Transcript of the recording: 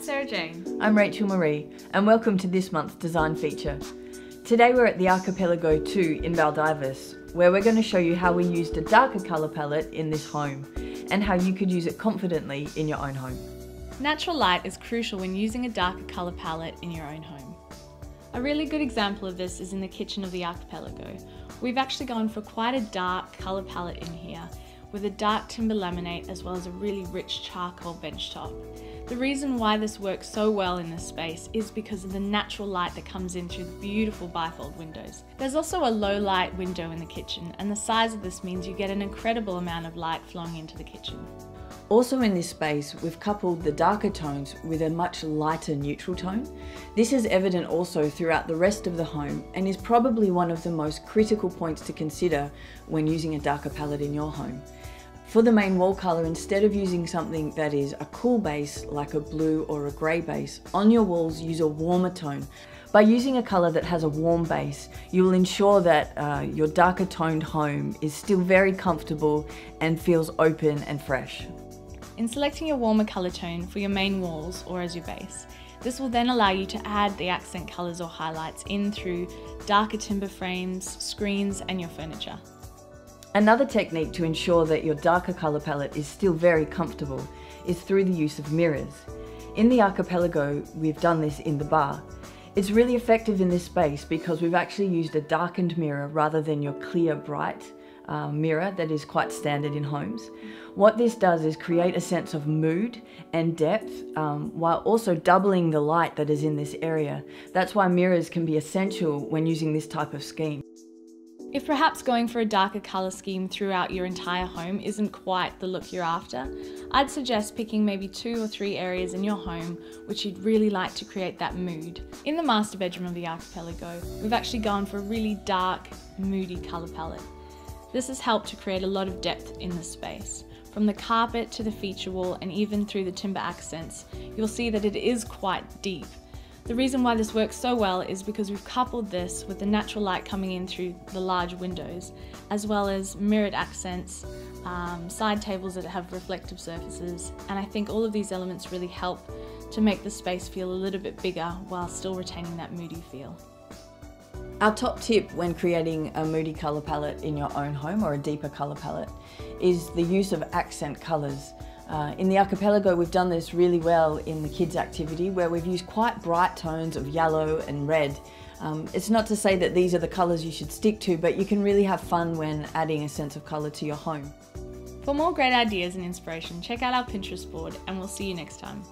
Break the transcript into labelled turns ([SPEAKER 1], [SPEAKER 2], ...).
[SPEAKER 1] Sarah Jane.
[SPEAKER 2] I'm Rachel Marie, and welcome to this month's design feature. Today we're at the Archipelago II in Valdivia, where we're going to show you how we used a darker colour palette in this home, and how you could use it confidently in your own home.
[SPEAKER 1] Natural light is crucial when using a darker colour palette in your own home. A really good example of this is in the kitchen of the Archipelago. We've actually gone for quite a dark colour palette in here, with a dark timber laminate as well as a really rich charcoal benchtop. The reason why this works so well in this space is because of the natural light that comes in through the beautiful bifold windows. There's also a low light window in the kitchen, and the size of this means you get an incredible amount of light flowing into the kitchen.
[SPEAKER 2] Also in this space, we've coupled the darker tones with a much lighter neutral tone. This is evident also throughout the rest of the home and is probably one of the most critical points to consider when using a darker palette in your home. For the main wall colour, instead of using something that is a cool base like a blue or a grey base, on your walls use a warmer tone. By using a colour that has a warm base, you will ensure that your darker toned home is still very comfortable and feels open and fresh.
[SPEAKER 1] In selecting your warmer colour tone for your main walls or as your base, this will then allow you to add the accent colours or highlights in through darker timber frames, screens and your furniture.
[SPEAKER 2] Another technique to ensure that your darker colour palette is still very comfortable is through the use of mirrors. In the Archipelago, we've done this in the bar. It's really effective in this space because we've actually used a darkened mirror rather than your clear, bright mirror that is quite standard in homes. What this does is create a sense of mood and depth while also doubling the light that is in this area. That's why mirrors can be essential when using this type of scheme.
[SPEAKER 1] If perhaps going for a darker colour scheme throughout your entire home isn't quite the look you're after, I'd suggest picking maybe 2 or 3 areas in your home which you'd really like to create that mood. In the master bedroom of the Archipelago, we've actually gone for a really dark, moody colour palette. This has helped to create a lot of depth in the space. From the carpet to the feature wall and even through the timber accents, you'll see that it is quite deep. The reason why this works so well is because we've coupled this with the natural light coming in through the large windows, as well as mirrored accents, side tables that have reflective surfaces, and I think all of these elements really help to make the space feel a little bit bigger while still retaining that moody feel.
[SPEAKER 2] Our top tip when creating a moody colour palette in your own home, or a deeper colour palette, is the use of accent colours. In the Archipelago, we've done this really well in the kids' activity, where we've used quite bright tones of yellow and red. It's not to say that these are the colours you should stick to, but you can really have fun when adding a sense of colour to your home.
[SPEAKER 1] For more great ideas and inspiration, check out our Pinterest board, and we'll see you next time.